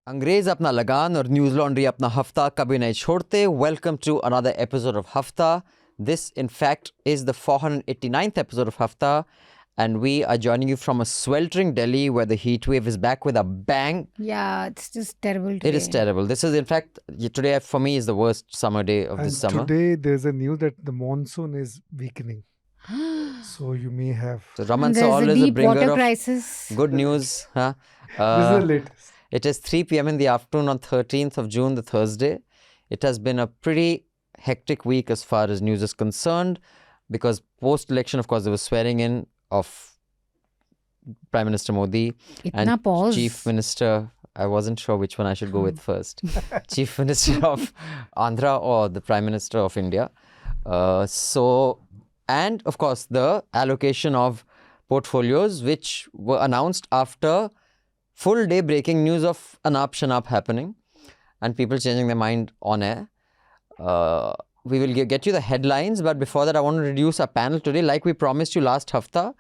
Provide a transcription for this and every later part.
अंग्रेज अपना लगान और न्यूज लॉन्ड्री अपना हफ्ता कभी नहीं छोड़ते. Welcome to another episode of Hafta. This, in fact, is the 489th episode of Hafta, and we are joining you from a sweltering Delhi where the heat wave is back with a bang. Yeah, it's just terrible today. It is terrible. This is, in fact, today for me is the worst summer day of this summer. Today there's a news that the monsoon is weakening. So you may have... So Raman There's always a a deep bringer water of crisis. good news. Huh? This is the latest. It is 3 p.m. in the afternoon on 13th of June, the Thursday. It has been a pretty hectic week as far as news is concerned, because post-election, of course, there was swearing in of Prime Minister Modi Itna and pause. Chief Minister. I wasn't sure which one I should go with first. Chief Minister of Andhra or the Prime Minister of India. And of course, the allocation of portfolios, which were announced after full day breaking news of Anap Shanap happening and people changing their mind on air. We will get you the headlines, but before that, I want to introduce our panel today. Like we promised you last hafta,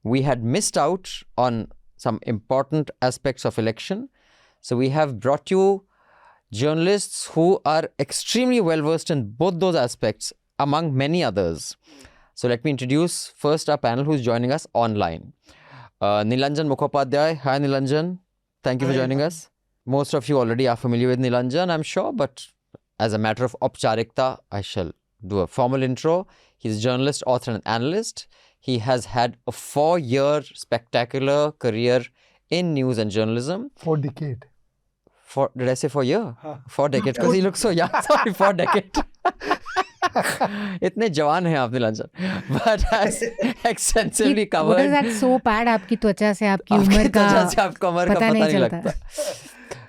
we had missed out on some important aspects of election. So we have brought you journalists who are extremely well versed in both those aspects, among many others. So let me introduce first our panel who's joining us online. Nilanjan Mukhopadhyay. Hi Nilanjan. Thank you for joining us. Most of you already are familiar with Nilanjan, I'm sure, but as a matter of Opcharikta, I shall do a formal intro. He's a journalist, author and analyst. He has had a 4-year spectacular career in news and journalism. 4 decades. Did I say 4 year? 4 decades, because he looks so young. Sorry, 4 decades. इतने जवान हैं आप Nilanjan, but has extensively covered. What is that so bad? आपकी त्वचा से आपकी उम्र का पता नहीं लगता.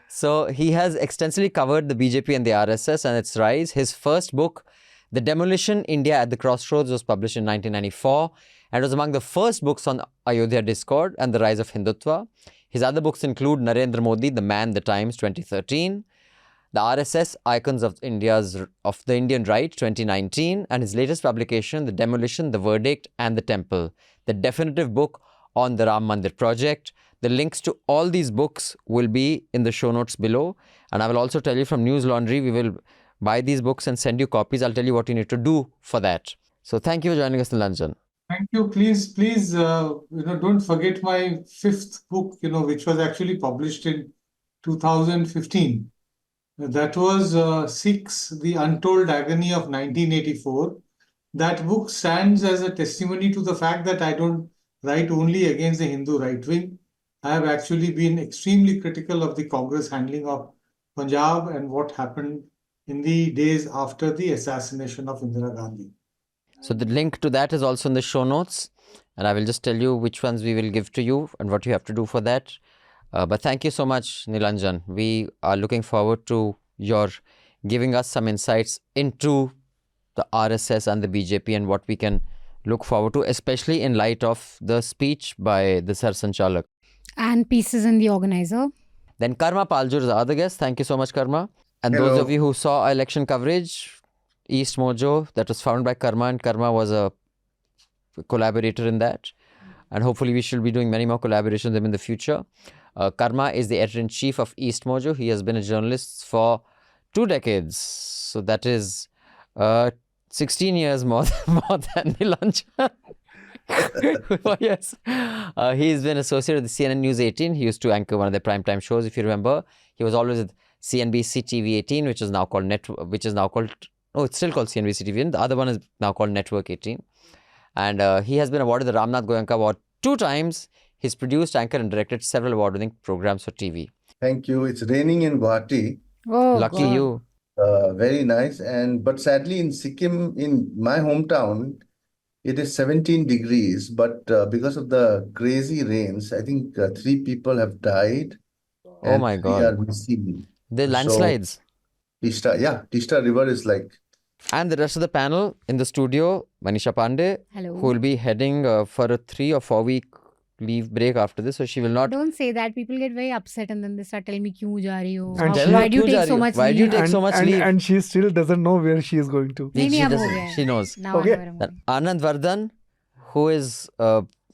So he has extensively covered the BJP and the RSS and its rise. His first book, The Demolition: India at the Crossroads, was published in 1994 and was among the first books on Ayodhya discord and the rise of Hindutva. His other books include Narendra Modi, The Man, The Times, 2013. The RSS Icons of the Indian Right, 2019, and his latest publication, The Demolition, The Verdict and the Temple, the definitive book on the Ram Mandir project. The links to all these books will be in the show notes below. And I will also tell you from Newslaundry, we will buy these books and send you copies. I'll tell you what you need to do for that. So thank you for joining us, Nilanjan. Thank you. Please, don't forget my 5th book, which was actually published in 2015. That was Sikhs, The Untold Agony of 1984. That book stands as a testimony to the fact that I don't write only against the Hindu right wing. I have actually been extremely critical of the Congress handling of Punjab and what happened in the days after the assassination of Indira Gandhi. So the link to that is also in the show notes, and I will just tell you which ones we will give to you and what you have to do for that. But thank you so much, Nilanjan. We are looking forward to your giving us some insights into the RSS and the BJP and what we can look forward to, especially in light of the speech by the Sar Sanchalak. And pieces in the organizer. Then Karma Paljor is our other guest. Thank you so much, Karma. And Hello. those of you who saw our election coverage, EastMojo, that was founded by Karma, and Karma was a collaborator in that. And hopefully we should be doing many more collaborations with them in the future. Karma is the editor-in-chief of EastMojo. He has been a journalist for 2 decades. So that is 16 years more than Nilanjan. Yes. He's been associated with CNN News 18. He used to anchor one of their primetime shows, if you remember. He was always with CNBC TV 18, which is now called it's still called CNBC TV 18. The other one is now called Network 18. And he has been awarded the Ramnath Goenka Award 2 times. He's produced, anchored and directed several award-winning programs for TV. Thank you. It's raining in Guwahati. Oh, Lucky God. you. Very nice. But sadly in Sikkim, in my hometown, it is 17 degrees. But because of the crazy rains, I think 3 people have died. Oh my and 3 God. are missing. The landslides. Tista River is like... And the rest of the panel in the studio, Manisha Pande, Hello. who will be heading for a 3 or 4 week leave break after this, so she will not. Don't say that. People get very upset and then they start telling me, "Kyun ja rahi ho? And How- she- why do you Kyun ja take so rahi ho? much Why do you leave?" take so much leave? And she still doesn't know where she is going to. Nahi, She ab ho doesn't. gaya. She knows. Now Okay. I know where I'm That going. Anand Vardhan, who is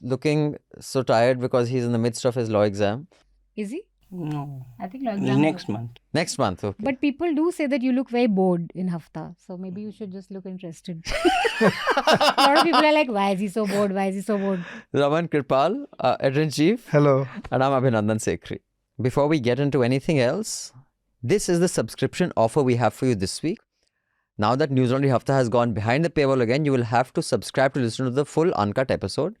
looking so tired because he's in the midst of his law exam. Is he? No. I think exam Next month. Next month, okay. But people do say that you look very bored in Hafta. So maybe you should just look interested. A lot of people are like, why is he so bored? Why is he so bored? Raman, Kirpal, editor-in-chief. Hello. And I'm Abhinandan, Sekhri. Before we get into anything else, this is the subscription offer we have for you this week. Now that Newslaundry Hafta has gone behind the paywall again, you will have to subscribe to listen to the full uncut episode.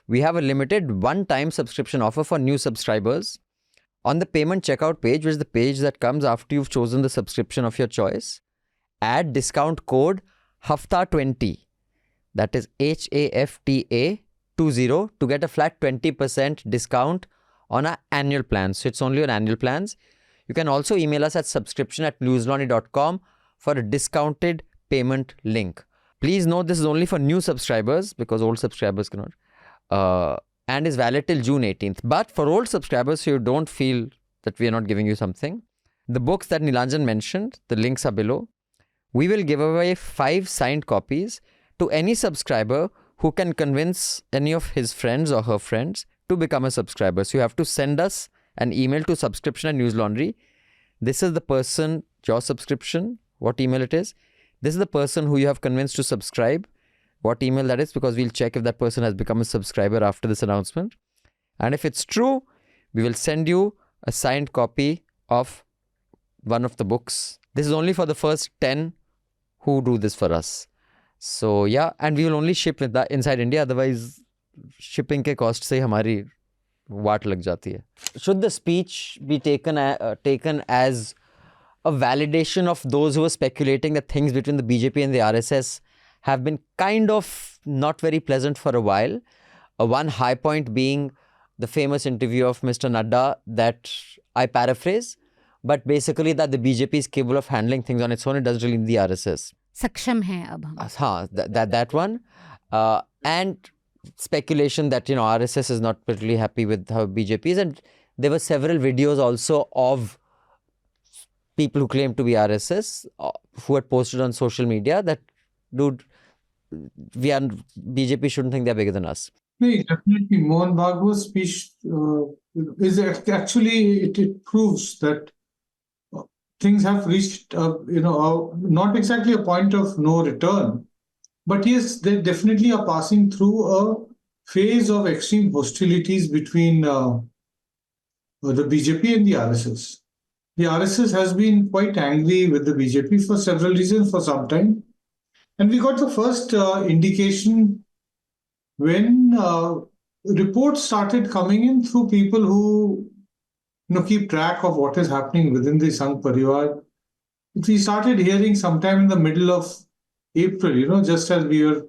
We have a limited one-time subscription offer for new subscribers. On the payment checkout page, which is the page that comes after you've chosen the subscription of your choice, add discount code HAFTA20. That is HAFTA20 to get a flat 20% discount on our annual plans. So it's only on annual plans. You can also email us at subscription@newslaundry.com for a discounted payment link. Please note this is only for new subscribers because old subscribers cannot. And is valid till June 18th. But for old subscribers, so you don't feel that we are not giving you something, the books that Nilanjan mentioned, the links are below. We will give away 5 signed copies to any subscriber who can convince any of his friends or her friends to become a subscriber. So you have to send us an email to subscription@newslaundry. This is the person, your subscription, what email it is. This is the person who you have convinced to subscribe. What email that is, because we'll check if that person has become a subscriber after this announcement. And if it's true, we will send you a signed copy of one of the books. This is only for the first 10 who do this for us. So yeah, and we will only ship with that inside India. Otherwise, shipping ke cost se hamari waat lag jati hai. Should the speech be taken as a validation of those who were speculating that things between the BJP and the RSS have been kind of not very pleasant for a while? One high point being the famous interview of Mr. Nadda that I paraphrase, but basically that the BJP is capable of handling things on its own. It doesn't really need the RSS. Saksham hai ab hum. That one. And speculation that, RSS is not particularly happy with how BJP is. And there were several videos also of people who claim to be RSS who had posted on social media that, dude, BJP shouldn't think they're bigger than us. No, definitely. Mohan Bhagwat's speech is actually, it proves that things have reached, not exactly a point of no return, but yes, they definitely are passing through a phase of extreme hostilities between the BJP and the RSS. The RSS has been quite angry with the BJP for several reasons for some time. And we got the first indication when reports started coming in through people who keep track of what is happening within the Sangh Parivar. We started hearing sometime in the middle of April, just as we were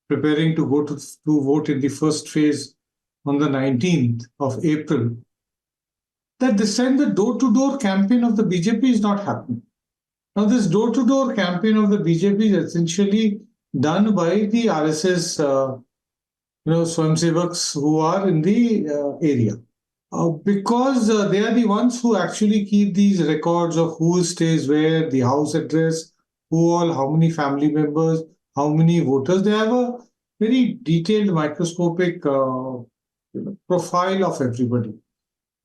preparing to go to vote in the first phase on the 19th of April, that this time the door-to-door campaign of the BJP is not happening. Now, this door-to-door campaign of the BJP is essentially done by the RSS, Swayamsevaks who are in the area. Because they are the ones who actually keep these records of who stays where, the house address, how many family members, how many voters. They have a very detailed microscopic profile of everybody.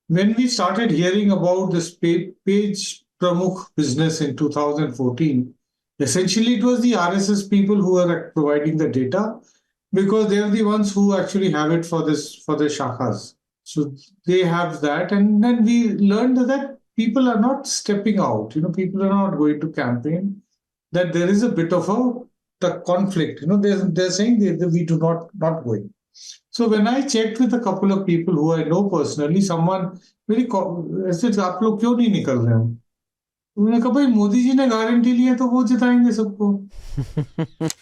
When we started hearing about this page Pramukh business in 2014, essentially it was the RSS people who were providing the data because they are the ones who actually have it for the shakhas. So they have that, and then we learned that people are not stepping out. People are not going to campaign. That there is a bit of the conflict. They're saying we do not going. So when I checked with a couple of people who I know personally, someone said, "आप लोग क्यों नहीं निकल रहे हो?" उन्होंने कहा, "भाई मोदी जी ने गारंटी ली है तो वो जिताएंगे सबको."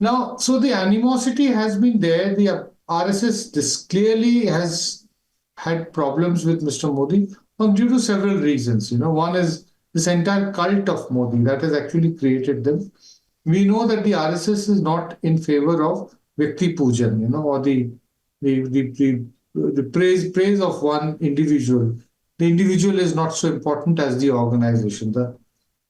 Now, so the animosity has been there. The RSS clearly has had problems with Mr. Modi due to several reasons. One is this entire cult of Modi that has actually created them. We know that the RSS is not in favor of vyakti poojan, or the praise of one individual. The individual is not so important as the organization.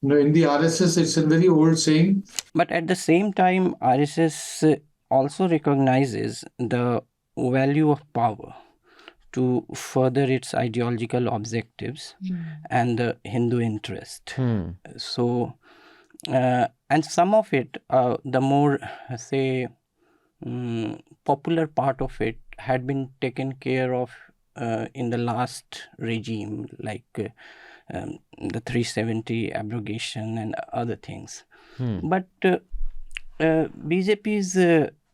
In the RSS, it's a very old saying. But at the same time, RSS also recognizes the value of power. to further its ideological objectives and the Hindu interest. So, and some of it, the more, say, popular part of it had been taken care of in the last regime, like the 370 abrogation and other things. But BJP's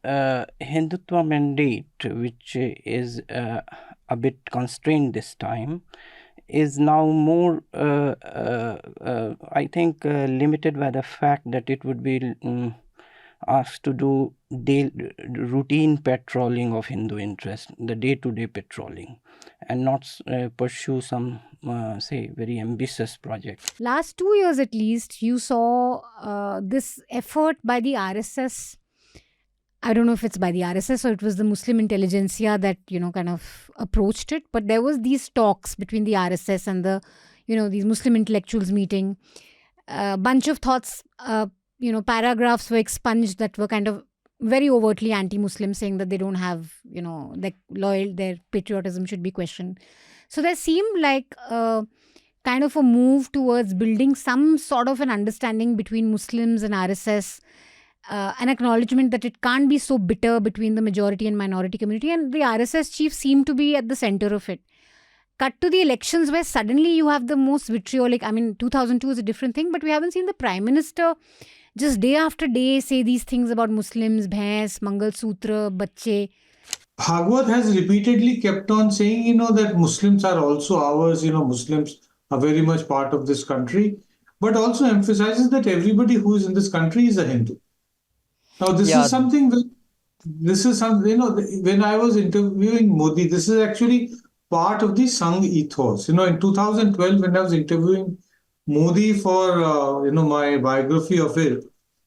Hindutva mandate, which is a bit constrained this time, is now more, I think, limited by the fact that it would be asked to do routine patrolling of Hindu interest, the day-to-day patrolling, and not pursue some, say, very ambitious project. Last 2 years at least, you saw this effort by the RSS. I don't know if it's by the RSS or it was the Muslim intelligentsia that, kind of approached it. But there was these talks between the RSS and the, these Muslim intellectuals meeting. A bunch of thoughts, paragraphs were expunged that were kind of very overtly anti-Muslim, saying that they don't have, their patriotism should be questioned. So there seemed like kind of a move towards building some sort of an understanding between Muslims and RSS, an acknowledgement that it can't be so bitter between the majority and minority community, and the RSS chief seemed to be at the center of it. Cut to the elections where suddenly you have the most vitriolic, 2002 is a different thing, but we haven't seen the Prime Minister just day after day say these things about Muslims, bhains, Mangal Sutra, bacche. Bhagwat has repeatedly kept on saying, that Muslims are also ours, Muslims are very much part of this country, but also emphasizes that everybody who is in this country is a Hindu. Now, this is something, when I was interviewing Modi, this is actually part of the Sangh ethos. In 2012, when I was interviewing Modi for, my biography of it,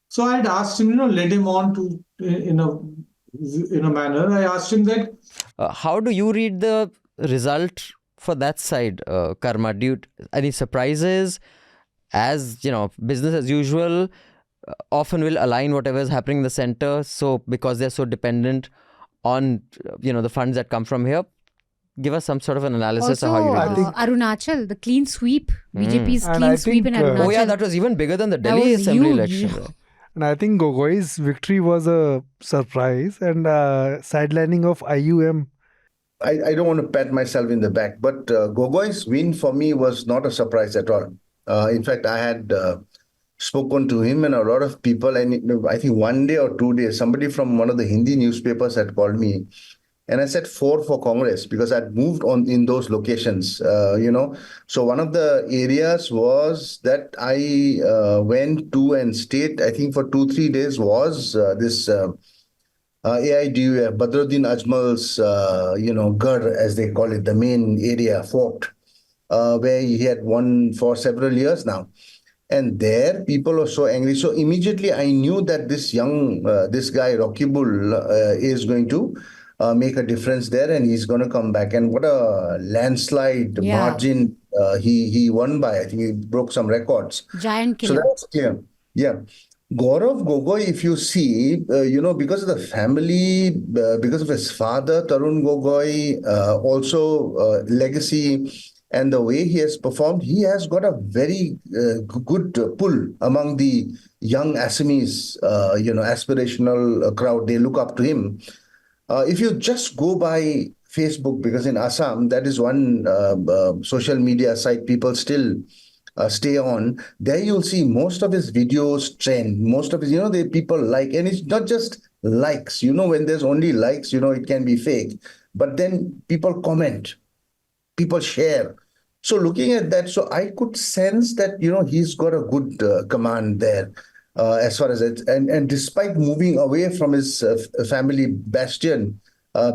so I had asked him, led him on to, in a manner, I asked him that. How do you read the result for that side, Karma? Any surprises? As, business as usual, often will align whatever is happening in the center. So because they're so dependent on, the funds that come from here, give us some sort of an analysis Also, of how you read this. Arunachal, the clean sweep, BJP's And clean I sweep in think, Arunachal. Oh yeah, that was even bigger than the Delhi was Assembly huge. election. And I think Gogoi's victory was a surprise, and sidelining of IUM. I don't want to pat myself in the back, but Gogoi's win for me was not a surprise at all. In fact, I had spoken to him and a lot of people, and I think 1 day or 2 days, somebody from one of the Hindi newspapers had called me, and I said 4 for Congress because I'd moved on in those locations, So one of the areas was that I went to and stayed, I think for 2-3 days, was this AIDUF, Badruddin Ajmal's, Garh, as they call it, the main area, fort, where he had won for several years now. And there, people were so angry. So immediately I knew that this guy, Rakibul, is going to make a difference there, and he's going to come back. And what a landslide margin he won by. I think he broke some records. Giant killer. So that's clear. Yeah. Gaurav Gogoi, if you see, because of the family, because of his father, Tarun Gogoi, also legacy, and the way he has performed, he has got a very good pull among the young Assamese, aspirational crowd. They look up to him. If you just go by Facebook, because in Assam, that is one social media site people still stay on, there you'll see most of his videos trend. Most of his, the people like, and it's not just likes. When there's only likes, it can be fake. But then people comment, people share. So looking at that, so I could sense that, he's got a good command there as far as it. And despite moving away from his family bastion,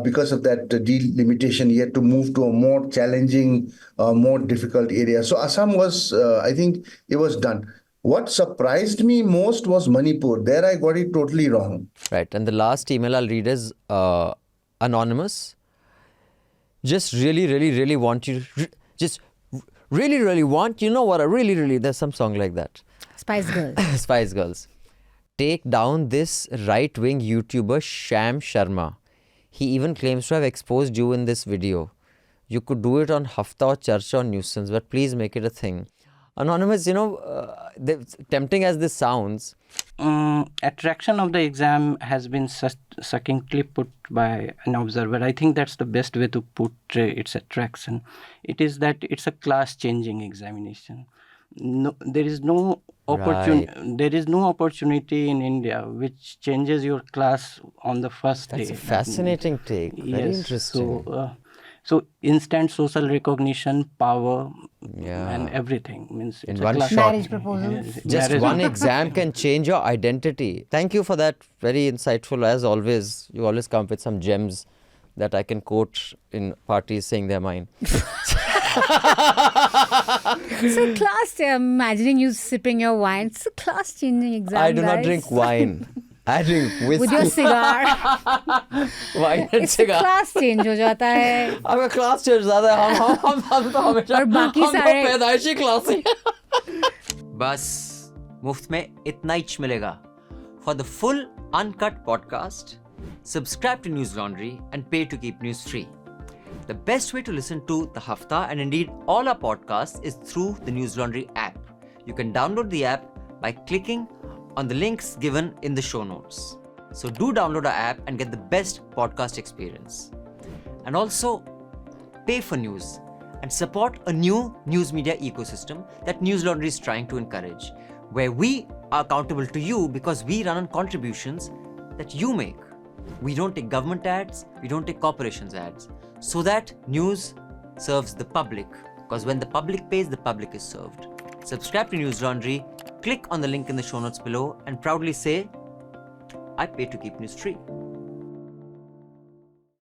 because of that delimitation, he had to move to a more challenging, more difficult area. So Assam was, I think it was done. What surprised me most was Manipur. There I got it totally wrong. Right. And the last email I'll read is anonymous. Just really, really, really want you to... Just really, really want... You know what? I really, really... There's some song like that. Spice Girls. Spice Girls. Take down this right-wing YouTuber Sham Sharma. He even claims to have exposed you in this video. You could do it on Hafta or Charcha or Nuisance, but please make it a thing. Anonymous, tempting as this sounds, Attraction of the exam has been succinctly put by an observer. I think that's the best way to put its attraction. It is that it's a class-changing examination. No, there is no opportunity in India which changes your class on the first day. that's a fascinating take. Very interesting. So instant social recognition, power, Yeah. and everything means In it's one a class. shot. Marriage proposals. Just Marriage- one exam can change your identity. Thank you for that. Very insightful. As always, you always come with some gems that I can quote in parties saying they're mine. It's a class. Imagining you sipping your wine. It's a class changing exam. I do not guys. drink wine. I drink whiskey. With your cigar. wine and It's a cigar. class change हो जाता है. अब class change ज़्यादा है हम तो हमेशा और बाकी हम तो सारे- पैदाइशी क्लास ही बस मुफ्त में इतना ही मिलेगा. For the full uncut podcast, subscribe to Newslaundry and pay to keep news free. The best way to listen to the Hafta and indeed all our podcasts is through the Newslaundry app. You can download the app by clicking on the links given in the show notes. So do download our app and get the best podcast experience. And also pay for news and support a new news media ecosystem that Newslaundry is trying to encourage, where we are accountable to you because we run on contributions that you make. We don't take government ads, we don't take corporations ads, so that news serves the public, because when the public pays, the public is served. Subscribe to Newslaundry, click on the link in the show notes below and proudly say, I pay to keep news free.